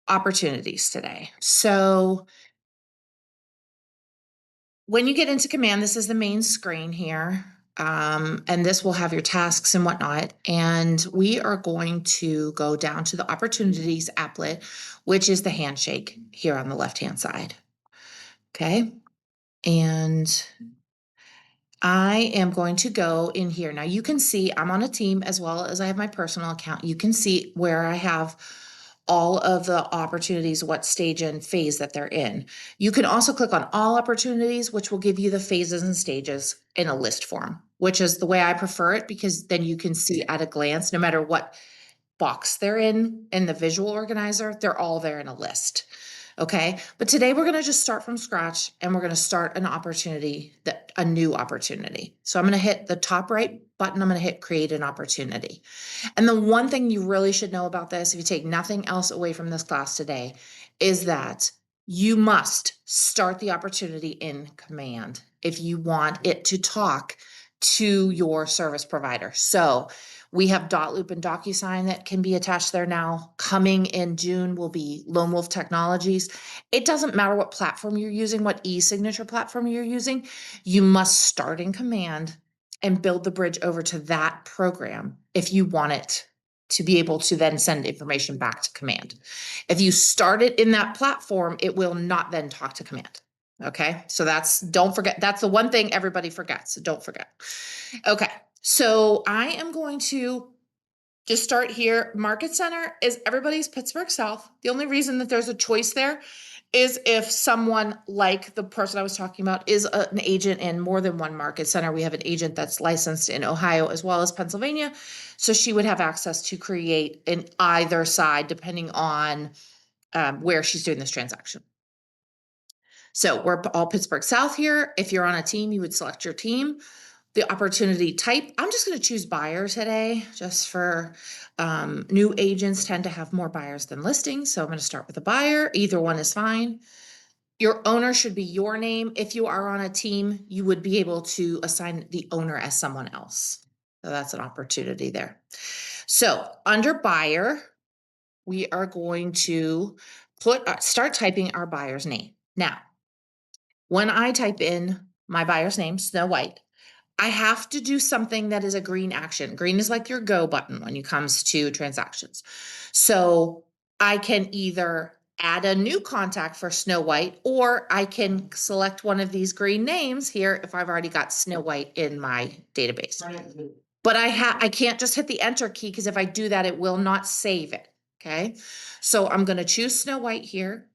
opportunities today. So when you get into command, this is the main screen here. And this will have your tasks and whatnot. And we are going to go down to the opportunities applet, which is the handshake here on the left-hand side. Okay. And I am going to go in here. Now you can see I'm on a team as well as I have my personal account. You can see where I have all of the opportunities, what stage and phase that they're in. You can also click on all opportunities, which will give you the phases and stages in a list form, which is the way I prefer it because then you can see at a glance, no matter what box they're in the visual organizer, they're all there in a list. Okay, but today we're going to just start from scratch and we're going to start an opportunity, a new opportunity. So I'm going to hit the top right button. I'm going to hit create an opportunity. And the one thing you really should know about this, if you take nothing else away from this class today, is that you must start the opportunity in command if you want it to talk to your service provider. So we have Dotloop and DocuSign that can be attached there now. Coming in June will be Lone Wolf Technologies. It doesn't matter what platform you're using, what e-signature platform you're using, you must start in command and build the bridge over to that program if you want it to be able to then send information back to command. If you start it in that platform, it will not then talk to command. Okay, so don't forget, that's the one thing everybody forgets, so don't forget. Okay, so I am going to just start here. Market Center is everybody's Pittsburgh South. The only reason that there's a choice there is if someone like the person I was talking about is an agent in more than one market center. We have an agent that's licensed in Ohio as well as Pennsylvania. So she would have access to create in either side depending on where she's doing this transaction. So we're all Pittsburgh South here. If you're on a team, you would select your team. The opportunity type, I'm just going to choose buyer today, just for new agents tend to have more buyers than listings. So I'm going to start with a buyer. Either one is fine. Your owner should be your name. If you are on a team, you would be able to assign the owner as someone else. So that's an opportunity there. So under buyer, we are going to start typing our buyer's name. Now, when I type in my buyer's name, Snow White, I have to do something that is a green action. Green is like your go button when it comes to transactions. So I can either add a new contact for Snow White, or I can select one of these green names here if I've already got Snow White in my database. But I can't just hit the enter key because if I do that, it will not save it. Okay. So I'm going to choose Snow White here.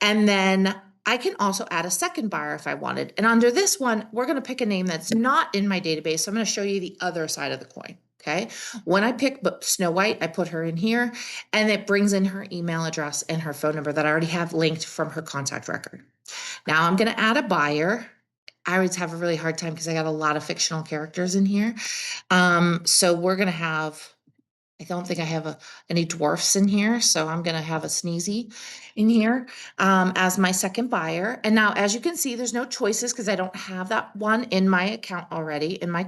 And then I can also add a second buyer if I wanted. And under this one, we're going to pick a name that's not in my database. So I'm going to show you the other side of the coin. Okay. When I pick Snow White, I put her in here and it brings in her email address and her phone number that I already have linked from her contact record. Now I'm going to add a buyer. I always have a really hard time because I got a lot of fictional characters in here. So we're going to have, I don't think I have any dwarfs in here, so I'm going to have a sneezy in here as my second buyer. And now, as you can see, there's no choices because I don't have that one in my account already in my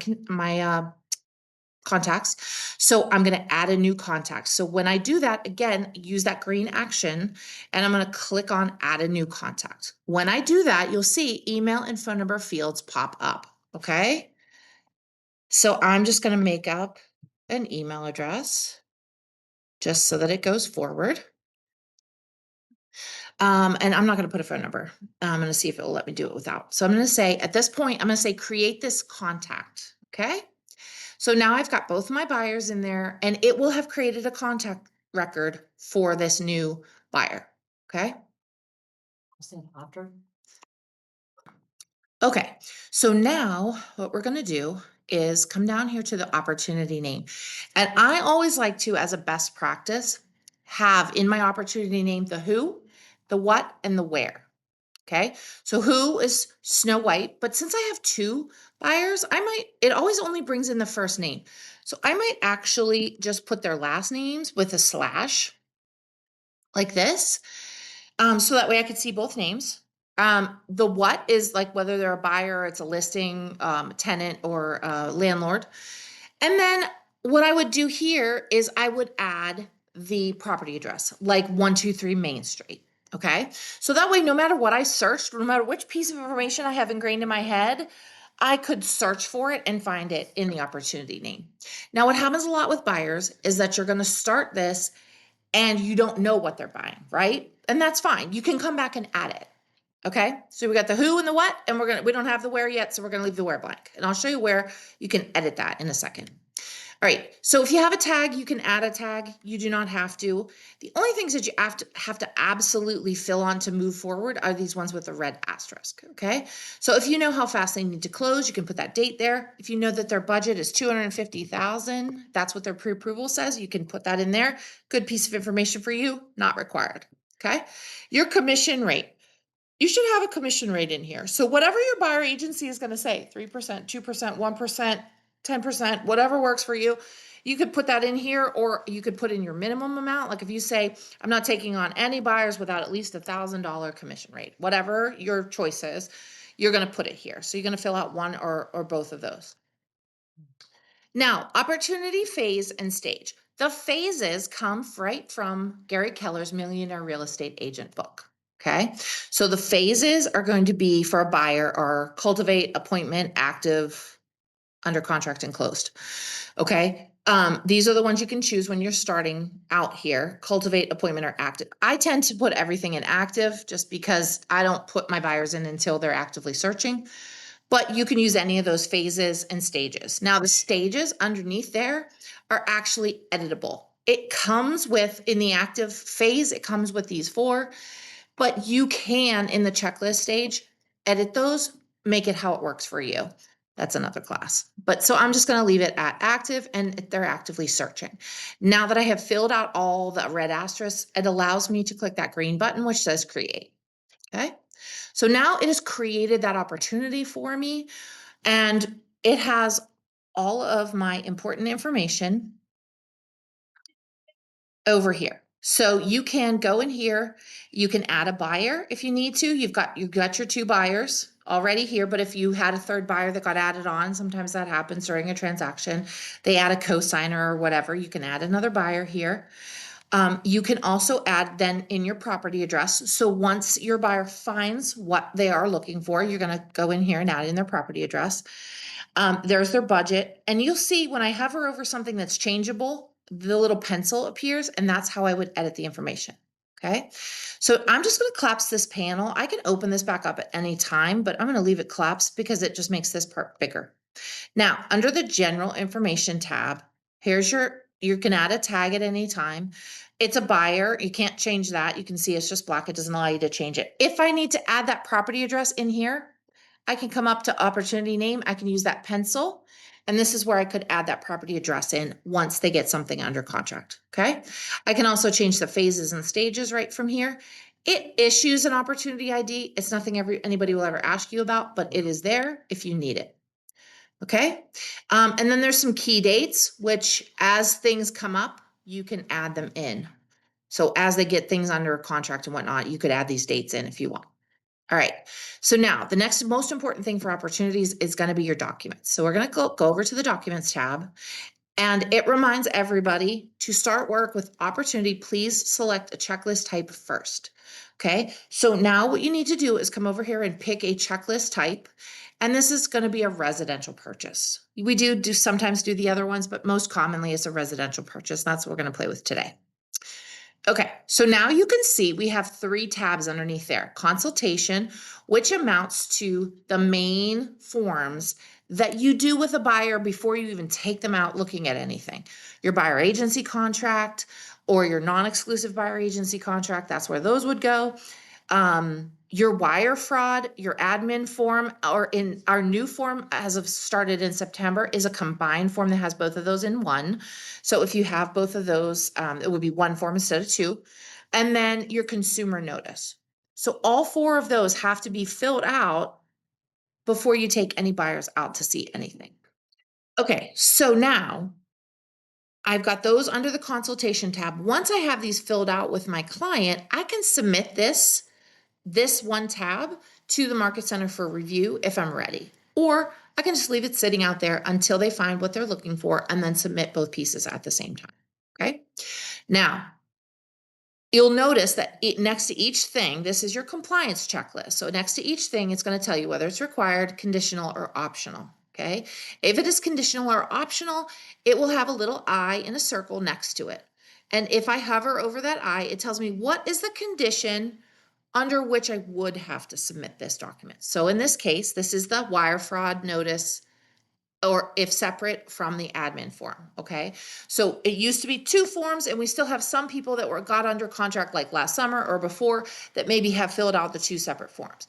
contacts. So I'm going to add a new contact. So when I do that, again, use that green action and I'm going to click on add a new contact. When I do that, you'll see email and phone number fields pop up. Okay. So I'm just going to make up an email address just so that it goes forward. And I'm not going to put a phone number. I'm going to see if it will let me do it without. So I'm going to say, at this point, I'm going to say, create this contact. Okay. So now I've got both my buyers in there and it will have created a contact record for this new buyer. Okay. Okay. So now what we're going to do is come down here to the opportunity name. And I always like to, as a best practice, have in my opportunity name the who, the what, and the where. Okay. So who is Snow White? But since I have two buyers, it always only brings in the first name. So I might actually just put their last names with a slash like this. So that way I could see both names. The what is like whether they're a buyer, or it's a listing, tenant, or landlord. And then what I would do here is I would add the property address, like 123 Main Street. Okay. So that way, no matter what I searched, no matter which piece of information I have ingrained in my head, I could search for it and find it in the opportunity name. Now, what happens a lot with buyers is that you're going to start this and you don't know what they're buying, right? And that's fine. You can come back and add it. Okay. So we got the who and the what, and we don't have the where yet. So we're going to leave the where blank. And I'll show you where you can edit that in a second. All right. So if you have a tag, you can add a tag. You do not have to. The only things that you have to absolutely fill on to move forward are these ones with the red asterisk. Okay. So if you know how fast they need to close, you can put that date there. If you know that their budget is $250,000, that's what their pre-approval says. You can put that in there. Good piece of information for you, not required. Okay. Your commission rate. You should have a commission rate in here. So whatever your buyer agency is going to say, 3%, 2%, 1%, 10%, whatever works for you, you could put that in here, or you could put in your minimum amount. Like if you say, I'm not taking on any buyers without at least $1,000 commission rate, whatever your choice is, you're going to put it here. So you're going to fill out one or both of those. Now, opportunity phase and stage. The phases come right from Gary Keller's Millionaire Real Estate Agent book. Okay. So the phases are going to be for a buyer are cultivate, appointment, active, under contract, and closed. Okay. These are the ones you can choose when you're starting out here. Cultivate, appointment, or active. I tend to put everything in active just because I don't put my buyers in until they're actively searching. But you can use any of those phases and stages. Now, the stages underneath there are actually editable. It comes with, in the active phase, it comes with these 4, but you can, in the checklist stage, edit those, make it how it works for you. That's another class. But so I'm just going to leave it at active, and they're actively searching. Now that I have filled out all the red asterisks, it allows me to click that green button, which says create. Okay. So now it has created that opportunity for me, and it has all of my important information over here. So you can go in here, you can add a buyer if you need to. You've got your 2 buyers already here, but if you had a 3rd buyer that got added on, sometimes that happens during a transaction. They add a cosigner or whatever, you can add another buyer here. You can also add then in your property address. So once your buyer finds what they are looking for, you're going to go in here and add in their property address. There's their budget. And you'll see when I hover over something that's changeable, the little pencil appears, and that's how I would edit the information. Okay. So I'm just going to collapse this panel. I can open this back up at any time, but I'm going to leave it collapsed because it just makes this part bigger. Now, under the general information tab, you can add a tag at any time. It's a buyer. You can't change that. You can see it's just black. It doesn't allow you to change it. If I need to add that property address in here, I can come up to opportunity name. I can use that pencil. And this is where I could add that property address in once they get something under contract. Okay. I can also change the phases and stages right from here. It issues an opportunity ID. It's nothing anybody will ever ask you about, but it is there if you need it. Okay. And then there's some key dates, which as things come up, you can add them in. So as they get things under a contract and whatnot, you could add these dates in if you want. All right. So now the next most important thing for opportunities is going to be your documents. So we're going to go over to the documents tab, and it reminds everybody to start work with opportunity. Please select a checklist type first. Okay. So now what you need to do is come over here and pick a checklist type. And this is going to be a residential purchase. We do sometimes do the other ones, but most commonly it's a residential purchase. That's what we're going to play with today. Okay, so now you can see we have 3 tabs underneath there. Consultation, which amounts to the main forms that you do with a buyer before you even take them out looking at anything. Your buyer agency contract or your non-exclusive buyer agency contract, that's where those would go. Your wire fraud, your admin form, or in our new form as of started in September is a combined form that has both of those in one. So if you have both of those, it would be one form instead of 2. And then your consumer notice. So all 4 of those have to be filled out before you take any buyers out to see anything. Okay, so now I've got those under the consultation tab. Once I have these filled out with my client, I can submit this one tab to the Market Center for review if I'm ready. Or I can just leave it sitting out there until they find what they're looking for and then submit both pieces at the same time. Okay. Now, you'll notice that next to each thing, this is your compliance checklist. So next to each thing, it's going to tell you whether it's required, conditional, or optional. Okay. If it is conditional or optional, it will have a little I in a circle next to it. And if I hover over that I, it tells me what is the condition under which I would have to submit this document. So in this case, this is the wire fraud notice, or if separate from the admin form. Okay. So it used to be two forms, and we still have some people that got under contract like last summer or before that maybe have filled out the two separate forms.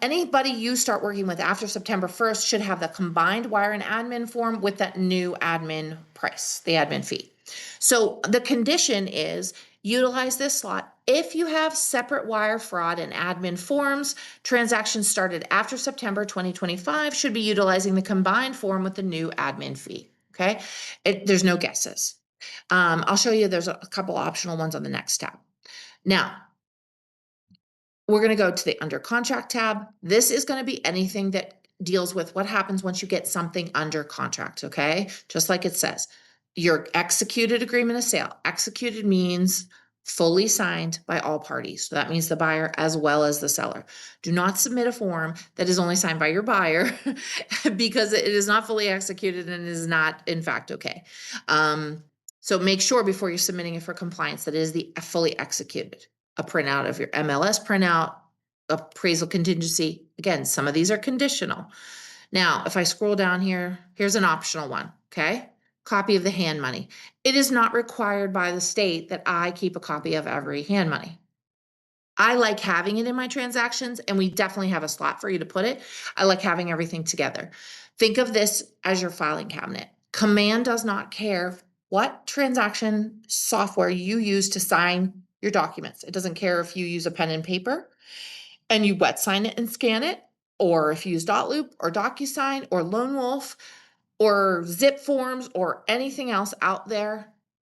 Anybody you start working with after September 1st should have the combined wire and admin form with that new admin price, the admin fee. So the condition is utilize this slot if you have separate wire fraud and admin forms. Transactions started after September 2025 should be utilizing the combined form with the new admin fee. Okay, there's no guesses. I'll show you, there's a couple optional ones on the next tab. Now, we're going to go to the under contract tab. This is going to be anything that deals with what happens once you get something under contract. Okay, just like it says, your executed agreement of sale. Executed means fully signed by all parties. So that means the buyer as well as the seller. Do not submit a form that is only signed by your buyer because it is not fully executed and is not in fact okay. So make sure before you're submitting it for compliance that it is the fully executed. A printout of your MLS printout, appraisal contingency. Again, some of these are conditional. Now, if I scroll down here, here's an optional one. Okay. Copy of the hand money. It is not required by the state that I keep a copy of every hand money. I like having it in my transactions, and we definitely have a slot for you to put it. I like having everything together. Think of this as your filing cabinet. Command does not care what transaction software you use to sign your documents. It doesn't care if you use a pen and paper and you wet sign it and scan it, or if you use Dotloop or DocuSign or Lone Wolf or zip forms or anything else out there.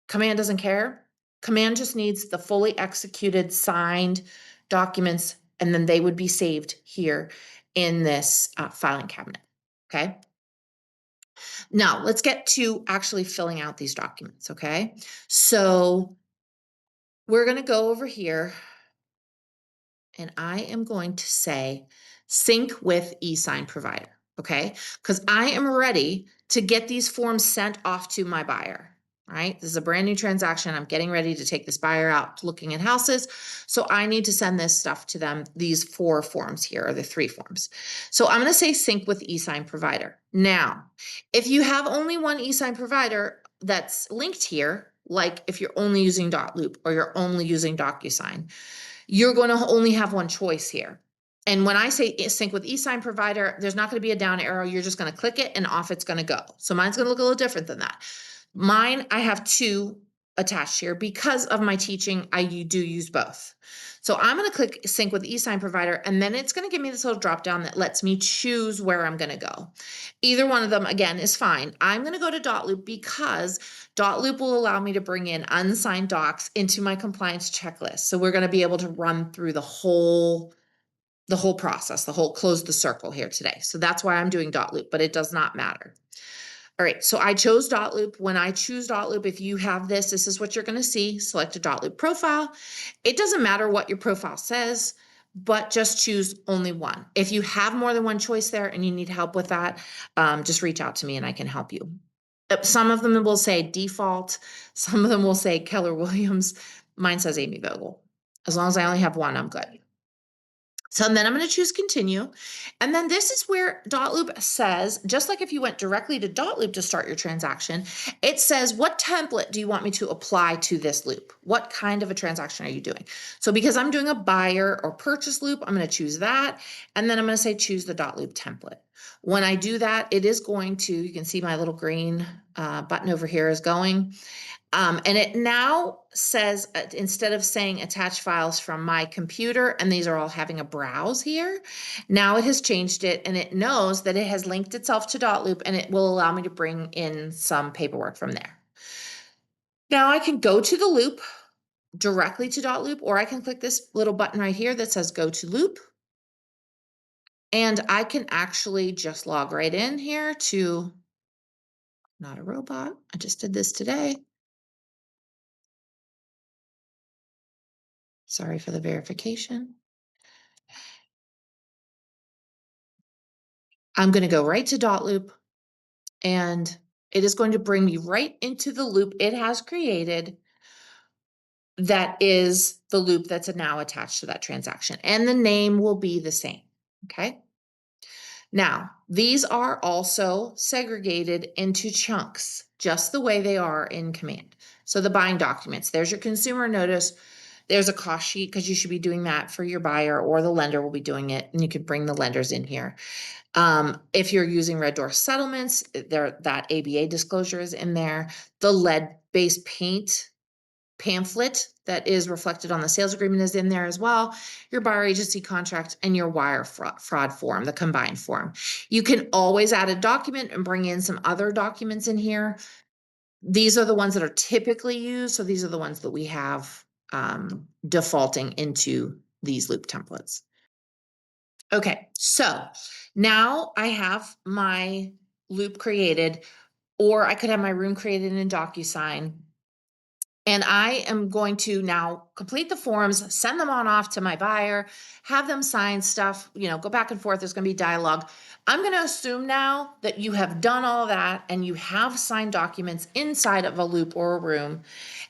Command doesn't care. Command just needs the fully executed signed documents, and then they would be saved here in this filing cabinet. Okay. Now let's get to actually filling out these documents. Okay. So we're going to go over here, and I am going to say sync with eSign provider. Okay. Because I am ready to get these forms sent off to my buyer. Right. This is a brand new transaction. I'm getting ready to take this buyer out looking at houses. So I need to send this stuff to them. These 4 forms here are the 3 forms. So I'm going to say sync with eSign provider. Now, if you have only one eSign provider that's linked here, like if you're only using Dotloop or you're only using DocuSign, you're going to only have one choice here. And when I say sync with eSign provider, there's not going to be a down arrow. You're just going to click it and off it's going to go. So mine's going to look a little different than that. Mine, I have 2 attached here because of my teaching. I do use both. So I'm going to click sync with eSign provider, and then it's going to give me this little drop down that lets me choose where I'm going to go. Either one of them, again, is fine. I'm going to go to Dotloop because Dotloop will allow me to bring in unsigned docs into my compliance checklist. So we're going to be able to run through the whole process, close the circle here today. So that's why I'm doing Dotloop, but it does not matter. All right, so I chose Dotloop. When I choose Dotloop, if you have this is what you're going to see. Select a Dotloop profile. It doesn't matter what your profile says, but just choose only one. If you have more than one choice there and you need help with that, just reach out to me and I can help you. Some of them will say default. Some of them will say Keller Williams. Mine says Amy Vogel. As long as I only have one, I'm good. So then I'm going to choose continue. And then this is where Dotloop says, just like if you went directly to Dotloop to start your transaction, it says, what template do you want me to apply to this loop? What kind of a transaction are you doing? So because I'm doing a buyer or purchase loop, I'm going to choose that. And then I'm going to say, choose the Dotloop template. When I do that, it is going to, you can see my little green button over here is going. And it now says, instead of saying attach files from my computer, and these are all having a browse here, now it has changed it, and it knows that it has linked itself to Dotloop, and it will allow me to bring in some paperwork from there. Now I can go to the loop directly to Dotloop, or I can click this little button right here that says go to loop. And I can actually just log right in here to, not a robot, I just did this today. Sorry for the verification. I'm going to go right to dot loop, and it is going to bring me right into the loop it has created. That is the loop that's now attached to that transaction, and the name will be the same. Okay. Now, these are also segregated into chunks, just the way they are in Command. So the buying documents, there's your consumer notice. There's a cost sheet because you should be doing that for your buyer, or the lender will be doing it, and you could bring the lenders in here. If you're using Red Door settlements, there that ABA disclosure is in there. The lead-based paint pamphlet that is reflected on the sales agreement is in there as well. Your buyer agency contract and your wire fraud form, the combined form. You can always add a document and bring in some other documents in here. These are the ones that are typically used. So these are the ones that we have defaulting into these loop templates. Okay, so now I have my loop created, or I could have my room created in DocuSign. And I am going to now complete the forms, send them on off to my buyer, have them sign stuff, go back and forth. There's going to be dialogue. I'm going to assume now that you have done all that and you have signed documents inside of a loop or a room,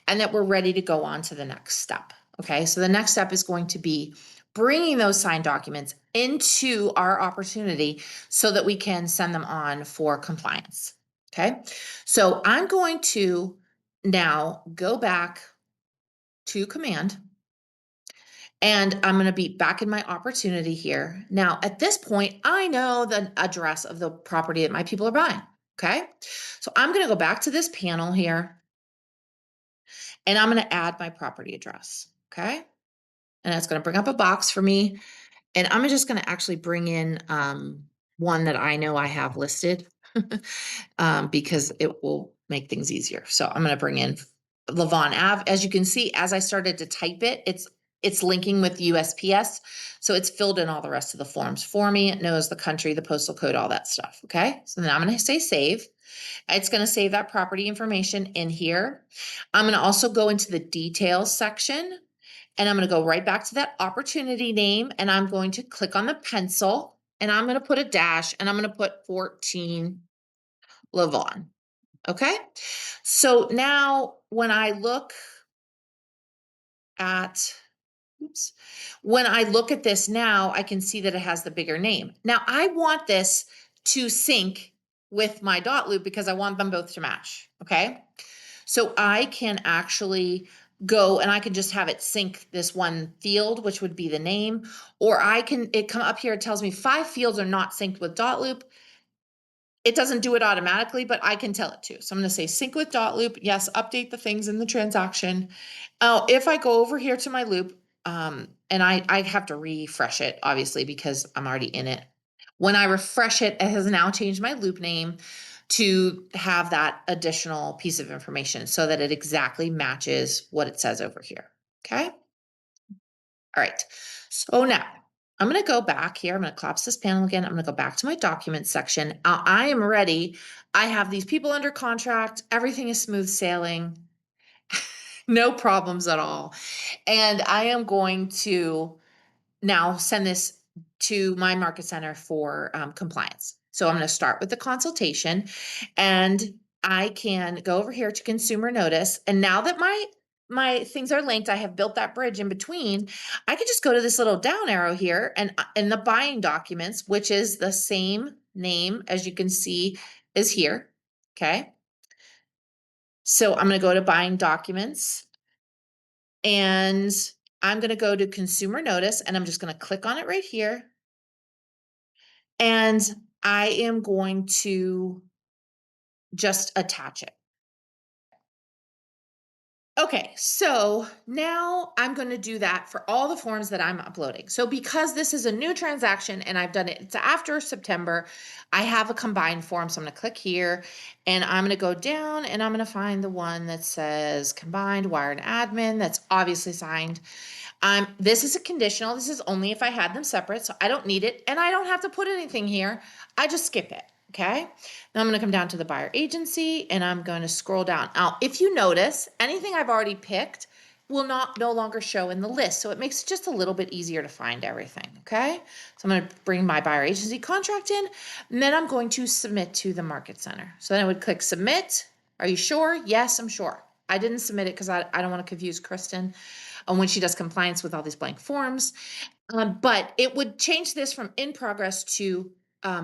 and that we're ready to go on to the next step. Okay, so the next step is going to be bringing those signed documents into our opportunity so that we can send them on for compliance. Okay, so I'm going to now go back to Command, and I'm going to be back in my opportunity here. Now, at this point, I know the address of the property that my people are buying. Okay, so I'm going to go back to this panel here, and I'm going to add my property address. Okay, and it's going to bring up a box for me, and I'm just going to actually bring in one that I know I have listed because it will make things easier. So I'm going to bring in Levon Ave. As you can see, as I started to type it, it's linking with USPS. So it's filled in all the rest of the forms for me. It knows the country, the postal code, all that stuff. Okay. So then I'm going to say save. It's going to save that property information in here. I'm going to also go into the details section, and I'm going to go right back to that opportunity name, and I'm going to click on the pencil, and I'm going to put a dash, and I'm going to put 14 Levon. Okay. So now when I look at, when I look at this now, I can see that it has the bigger name. Now I want this to sync with my dot loop because I want them both to match. Okay. So I can actually go and I can just have it sync this one field, which would be the name, or it come up here, it tells me 5 fields are not synced with dot loop. It doesn't do it automatically, but I can tell it to. So I'm going to say sync with dot loop. Yes, update the things in the transaction. If I go over here to my loop, and I have to refresh it, obviously, because I'm already in it. When I refresh it, it has now changed my loop name to have that additional piece of information so that it exactly matches what it says over here. Okay. All right. So now I'm going to go back here. I'm going to collapse this panel again. I'm going to go back to my documents section. I am ready. I have these people under contract. Everything is smooth sailing. No problems at all. And I am going to now send this to my market center for compliance. So I'm going to start with the consultation, and I can go over here to consumer notice. And now that my things are linked, I have built that bridge in between. I can just go to this little down arrow here, and in the buying documents, which is the same name as you can see is here. Okay. So I'm going to go to buying documents, and I'm going to go to consumer notice, and I'm just going to click on it right here. And I am going to just attach it. Okay, so now I'm going to do that for all the forms that I'm uploading. So because this is a new transaction and I've done it, it's after September, I have a combined form. So I'm going to click here, and I'm going to go down, and I'm going to find the one that says combined wire and admin that's obviously signed. This is a conditional. This is only if I had them separate, so I don't need it, and I don't have to put anything here. I just skip it. Okay. Now I'm going to come down to the buyer agency, and I'm going to scroll down. Now, if you notice, anything I've already picked will no longer show in the list. So it makes it just a little bit easier to find everything, okay? So I'm going to bring my buyer agency contract in, and then I'm going to submit to the market center. So then I would click submit. Are you sure? Yes, I'm sure. I didn't submit it because I don't want to confuse Kristen when she does compliance with all these blank forms. But it would change this from in progress to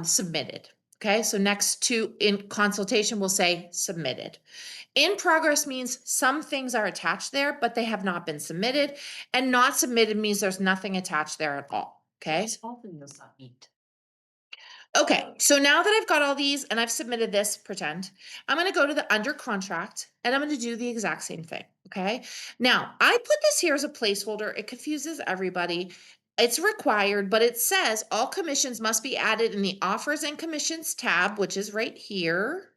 submitted. Okay, so next to in consultation, we'll say submitted. In progress means some things are attached there, but they have not been submitted. And not submitted means there's nothing attached there at all. Okay. Often does not meet. Okay, so now that I've got all these and I've submitted this, pretend, I'm going to go to the under contract and I'm going to do the exact same thing. Okay, now I put this here as a placeholder. It confuses everybody. It's required, but it says all commissions must be added in the offers and commissions tab, which is right here.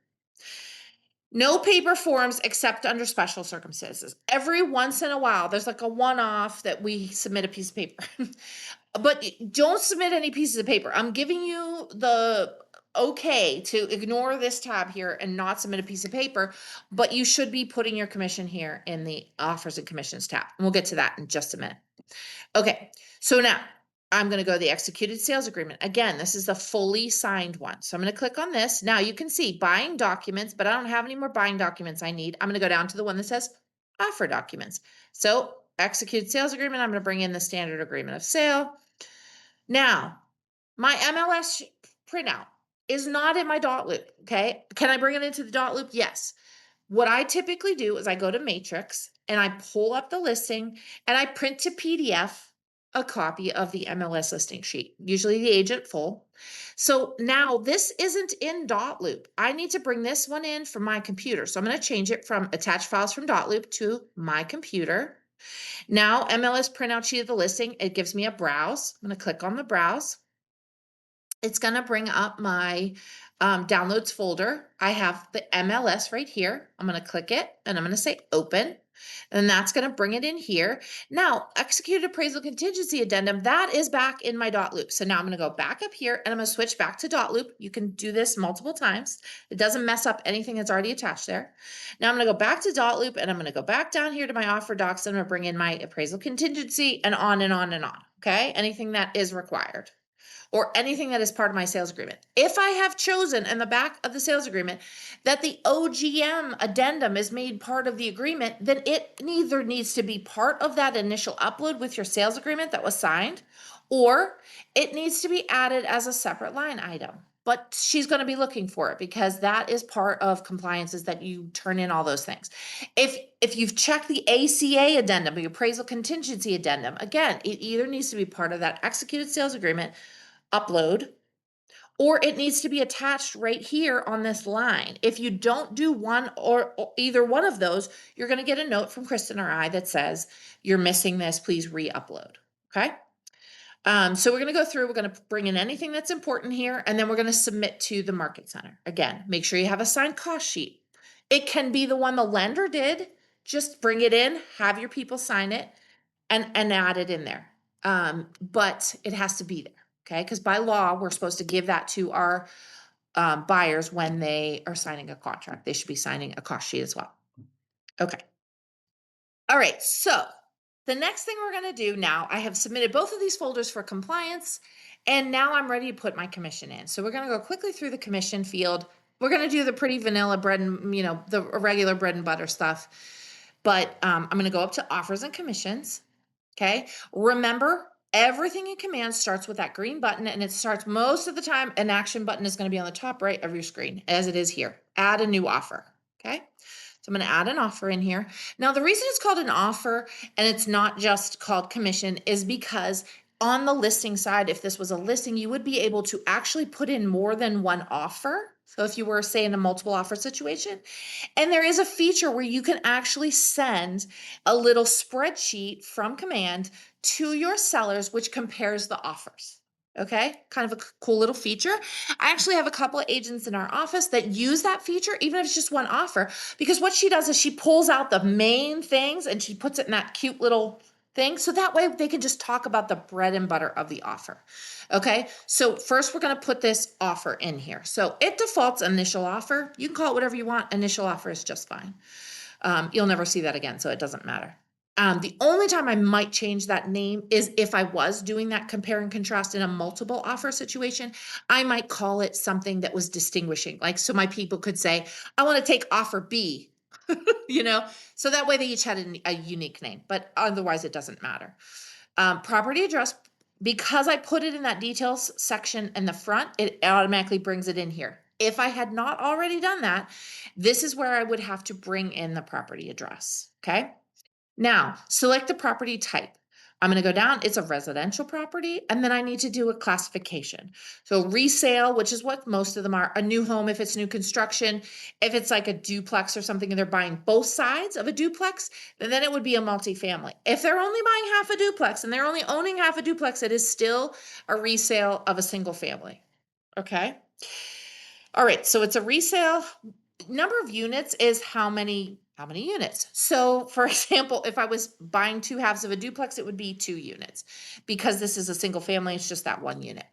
No paper forms except under special circumstances. Every once in a while, there's like a one-off that we submit a piece of paper. But don't submit any pieces of paper. I'm giving you the okay to ignore this tab here and not submit a piece of paper, but you should be putting your commission here in the offers and commissions tab. And we'll get to that in just a minute. Okay, so now I'm going to go to the executed sales agreement. Again, this is the fully signed one. So I'm going to click on this. Now you can see buying documents, but I don't have any more buying documents I need. I'm going to go down to the one that says offer documents. So executed sales agreement, I'm going to bring in the standard agreement of sale. Now, my MLS printout is not in my dot loop, okay? Can I bring it into the dot loop? Yes. What I typically do is I go to Matrix and I pull up the listing and I print to PDF a copy of the MLS listing sheet, usually the agent full. So now this isn't in dot loop. I need to bring this one in from my computer. So I'm going to change it from attached files from dot loop to my computer. Now MLS printout sheet of the listing, it gives me a browse. I'm going to click on the browse. It's going to bring up my downloads folder. I have the MLS right here. I'm going to click it and I'm going to say open. And that's going to bring it in here. Now, executed appraisal contingency addendum, that is back in my dot loop. So now I'm going to go back up here and I'm going to switch back to dot loop. You can do this multiple times. It doesn't mess up anything that's already attached there. Now I'm going to go back to dot loop and I'm going to go back down here to my offer docs. And I'm going to bring in my appraisal contingency and on and on and on. Okay. Anything that is required or anything that is part of my sales agreement. If I have chosen in the back of the sales agreement that the OGM addendum is made part of the agreement, then it either needs to be part of that initial upload with your sales agreement that was signed, or it needs to be added as a separate line item. But she's going to be looking for it because that is part of compliance is that you turn in all those things. If you've checked the ACA addendum, the appraisal contingency addendum, again, it either needs to be part of that executed sales agreement upload, or it needs to be attached right here on this line. If you don't do one or either one of those, you're going to get a note from Kristen or I that says you're missing this, please re-upload. Okay. So we're going to go through, we're going to bring in anything that's important here, and then we're going to submit to the market center. Again, make sure you have a signed cost sheet. It can be the one the lender did. Just bring it in, have your people sign it, and add it in there. But it has to be there. Okay, because by law, we're supposed to give that to our buyers when they are signing a contract. They should be signing a cost sheet as well. Okay. All right, so the next thing we're going to do now, I have submitted both of these folders for compliance, and now I'm ready to put my commission in. So we're going to go quickly through the commission field. We're going to do the pretty vanilla bread and, the regular bread and butter stuff. But I'm going to go up to offers and commissions. Okay. Remember, everything in command starts with that green button, and it starts most of the time. An action button is going to be on the top right of your screen, as it is here. Add a new offer. Okay. So I'm going to add an offer in here. Now, the reason it's called an offer and it's not just called commission is because on the listing side, if this was a listing, you would be able to actually put in more than one offer. So if you were, say, in a multiple offer situation, and there is a feature where you can actually send a little spreadsheet from command to your sellers, which compares the offers. Okay, kind of a cool little feature. I actually have a couple of agents in our office that use that feature, even if it's just one offer, because what she does is she pulls out the main things and she puts it in that cute little thing. So that way they can just talk about the bread and butter of the offer. Okay, so first we're going to put this offer in here. So it defaults initial offer. You can call it whatever you want. Initial offer is just fine. You'll never see that again, so it doesn't matter. The only time I might change that name is if I was doing that compare and contrast in a multiple offer situation. I might call it something that was distinguishing. Like, so my people could say, I want to take offer B, you know, so that way they each had a unique name, but otherwise it doesn't matter. Property address, because I put it in that details section in the front, it automatically brings it in here. If I had not already done that, this is where I would have to bring in the property address. Okay. Now, select the property type. I'm going to go down. It's a residential property, and then I need to do a classification. So resale, which is what most of them are, a new home if it's new construction. If it's like a duplex or something and they're buying both sides of a duplex, then it would be a multifamily. If they're only buying half a duplex and they're only owning half a duplex, it is still a resale of a single family. Okay. All right, so it's a resale. Number of units is how many units. So for example, if I was buying two halves of a duplex, it would be 2 units. Because this is a single family, it's just that 1 unit.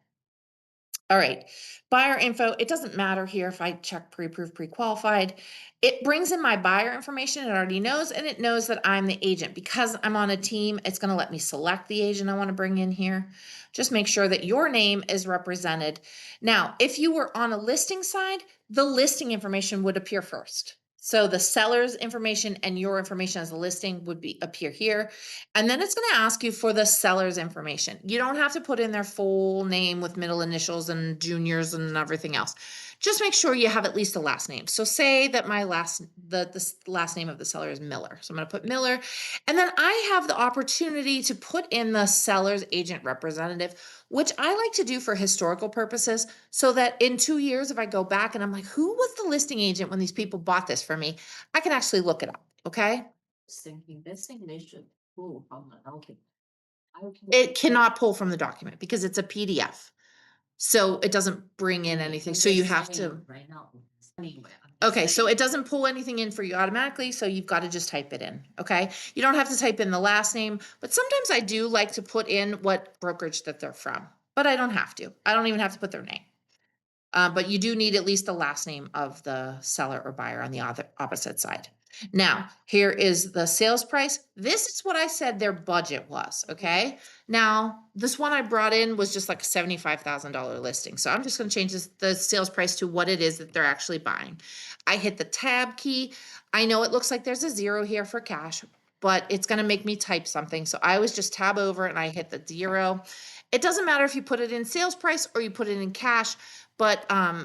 All right, buyer info. It doesn't matter here if I check pre-approved, pre-qualified. It brings in my buyer information. It already knows, and it knows that I'm the agent. Because I'm on a team, it's going to let me select the agent I want to bring in here. Just make sure that your name is represented. Now, if you were on a listing side, the listing information would appear first. So the seller's information and your information as a listing would appear here. And then it's going to ask you for the seller's information. You don't have to put in their full name with middle initials and juniors and everything else. Just make sure you have at least a last name. So say that my the last name of the seller is Miller. So I'm going to put Miller. And then I have the opportunity to put in the seller's agent representative, which I like to do for historical purposes, so that in 2 years, if I go back and I'm like, who was the listing agent when these people bought this for me? I can actually look it up. Okay. Thinking this thing they should pull from the document. It cannot pull from the document because it's a PDF. So it doesn't bring in anything. So you have to, Right now. Anyway. okay, so it doesn't pull anything in for you automatically. So you've got to just type it in. Okay. You don't have to type in the last name, but sometimes I do like to put in what brokerage that they're from, but I don't have to. I don't even have to put their name. But you do need at least the last name of the seller or buyer on the opposite side. Now, here is the sales price. This is what I said their budget was, okay? Now, this one I brought in was just like a $75,000 listing. So I'm just going to change the sales price to what it is that they're actually buying. I hit the tab key. I know it looks like there's a 0 here for cash, but it's going to make me type something. So I always just tab over and I hit the 0. It doesn't matter if you put it in sales price or you put it in cash, but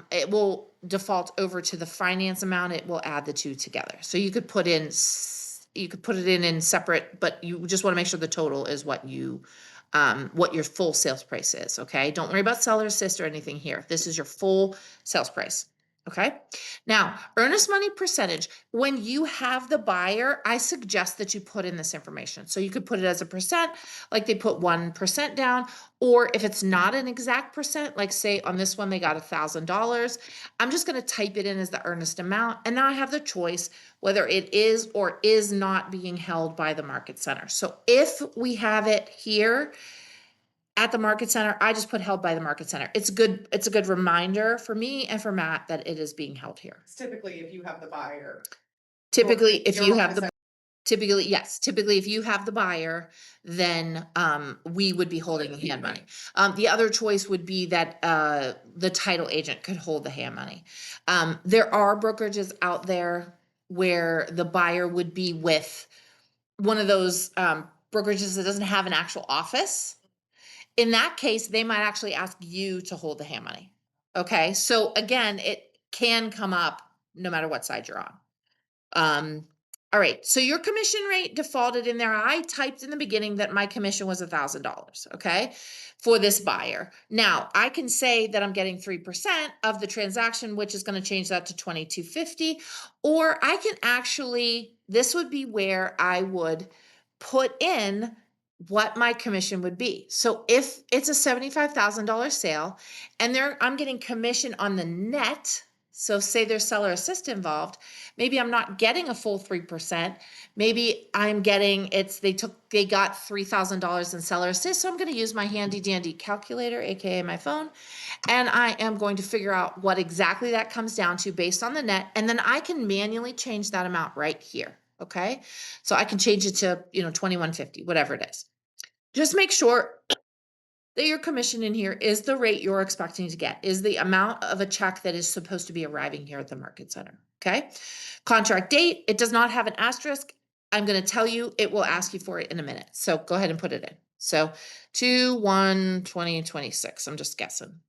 it will default over to the finance amount. It will add the two together. So you could put it in separate, but you just want to make sure the total is what your full sales price is. Okay. Don't worry about seller assist or anything here. This is your full sales price. Okay. Now, earnest money percentage. When you have the buyer, I suggest that you put in this information. So you could put it as a percent, like they put 1% down, or if it's not an exact percent, like say on this one, they got $1,000. I'm just going to type it in as the earnest amount. And now I have the choice whether it is or is not being held by the market center. So if we have it here at the market center, I just put held by the market center. It's good. It's a good reminder for me and for Matt that it is being held here. Typically, if you have the buyer. Typically, if your you home have is the at- Typically, yes. Typically, if you have the buyer, then we would be holding the hand money. The other choice would be that the title agent could hold the hand money. There are brokerages out there where the buyer would be with one of those brokerages that doesn't have an actual office. In that case, they might actually ask you to hold the hand money. Okay. So again, it can come up no matter what side you're on. All right. So your commission rate defaulted in there. I typed in the beginning that my commission was $1,000. Okay. For this buyer. Now I can say that I'm getting 3% of the transaction, which is going to change that to $2,250. Or I can actually, this would be where I would put in what my commission would be. So if it's a $75,000 sale and I'm getting commission on the net, so say there's seller assist involved, maybe I'm not getting a full 3%. Maybe I'm getting they got $3,000 in seller assist. So I'm going to use my handy dandy calculator, AKA my phone, and I am going to figure out what exactly that comes down to based on the net. And then I can manually change that amount right here. Okay. So I can change it to, 2150, whatever it is. Just make sure that your commission in here is the rate you're expecting to get, is the amount of a check that is supposed to be arriving here at the market center. Okay. Contract date, it does not have an asterisk. I'm going to tell you, it will ask you for it in a minute. So go ahead and put it in. So 2/1/2026. I'm just guessing.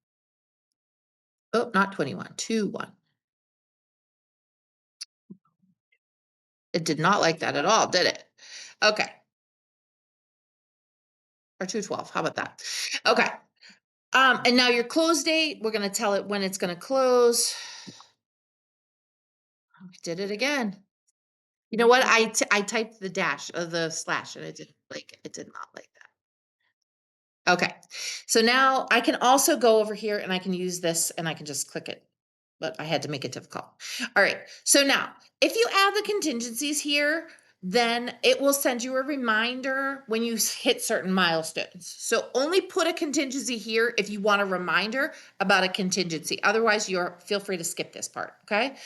Oh, not 21, 2/1. It did not like that at all, did it? Okay. Or 2/12. How about that? Okay. And now your close date, we're going to tell it when it's going to close. I did it again. You know what? I typed the dash of the slash and it did not like that. Okay. So now I can also go over here and I can use this and I can just click it, but I had to make it difficult. All right. So now if you add the contingencies here, then it will send you a reminder when you hit certain milestones. So only put a contingency here if you want a reminder about a contingency. Otherwise, feel free to skip this part. Okay.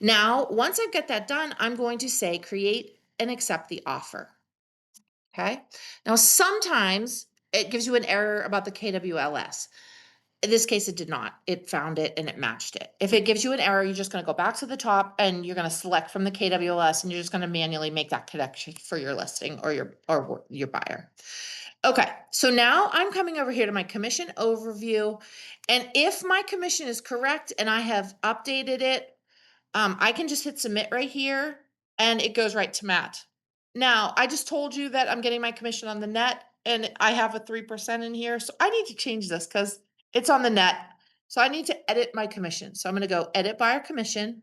Now, once I've got that done, I'm going to say create and accept the offer. Okay. Now, sometimes it gives you an error about the KWLS. In this case, it did not. It found it and it matched it. If it gives you an error, you're just going to go back to the top and you're going to select from the KWLS and you're just going to manually make that connection for your listing or your buyer. Okay, so now I'm coming over here to my commission overview. And if my commission is correct and I have updated it, I can just hit submit right here and it goes right to Matt. Now, I just told you that I'm getting my commission on the net and I have a 3% in here. So I need to change this because it's on the net. So I need to edit my commission. So I'm going to go edit buyer commission.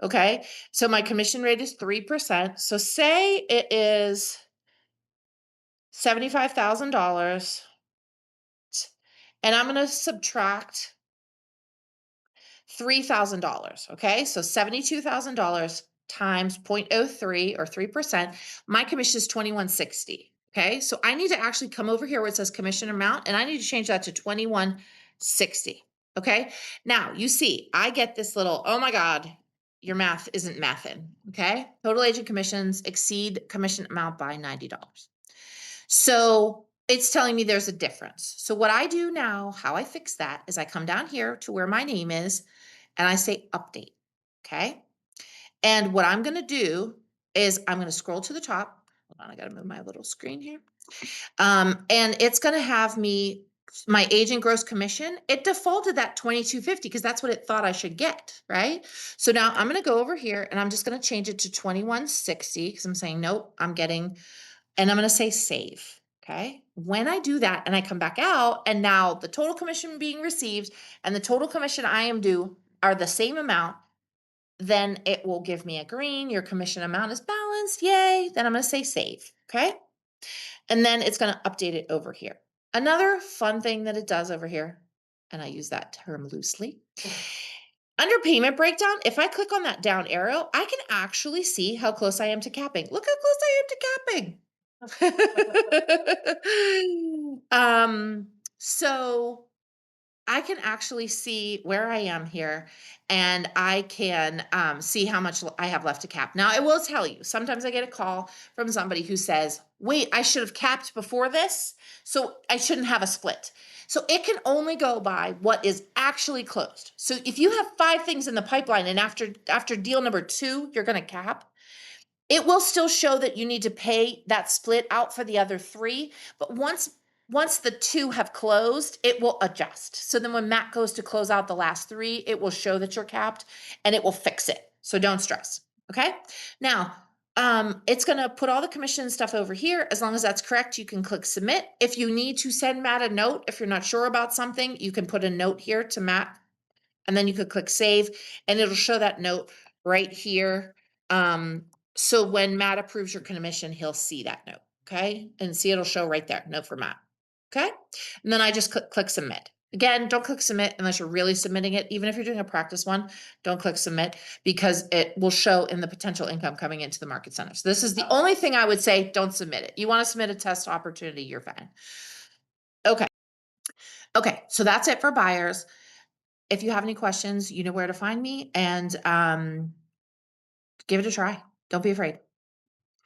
Okay. So my commission rate is 3%. So say it is $75,000 and I'm going to subtract $3,000. Okay. So $72,000 times 0.03 or 3%. My commission is 2160. Okay. So I need to actually come over here where it says commission amount and I need to change that to 2160. Okay. Now you see, I get this little, oh my God, your math isn't mathin'. Okay. Total agent commissions exceed commission amount by $90. So it's telling me there's a difference. So what I do now, how I fix that is I come down here to where my name is and I say update. Okay. And what I'm going to do is I'm going to scroll to the top. Hold on. I got to move my little screen here. And it's going to have my agent gross commission. It defaulted that 2250 because that's what it thought I should get. Right. So now I'm going to go over here and I'm just going to change it to 2160 because I'm saying, nope, I'm getting, and I'm going to say save. Okay. When I do that and I come back out and now the total commission being received and the total commission I am due are the same amount, then it will give me a green. Your commission amount is balanced. Yay. Then I'm going to say save. Okay. And then it's going to update it over here. Another fun thing that it does over here, and I use that term loosely, under payment breakdown, if I click on that down arrow, I can actually see how close I am to capping. Look how close I am to capping. So I can actually see where I am here and I can see how much I have left to cap. Now I will tell you, sometimes I get a call from somebody who says, wait, I should have capped before this, so I shouldn't have a split. So it can only go by what is actually closed. So if you have 5 things in the pipeline and after deal number 2, you're going to cap, it will still show that you need to pay that split out for the other 3. But once the 2 have closed, it will adjust. So then when Matt goes to close out the last 3, it will show that you're capped and it will fix it. So don't stress. Okay. Now, it's going to put all the commission stuff over here. As long as that's correct, you can click submit. If you need to send Matt a note, if you're not sure about something, you can put a note here to Matt and then you could click save and it'll show that note right here. So when Matt approves your commission, he'll see that note. Okay. And see, it'll show right there, note for Matt. Okay. And then I just click submit. Again, don't click submit unless you're really submitting it. Even if you're doing a practice one, don't click submit because it will show in the potential income coming into the market center. So this is the only thing I would say, don't submit it. You want to submit a test opportunity, you're fine. Okay. Okay. So that's it for buyers. If you have any questions, you know where to find me and give it a try. Don't be afraid.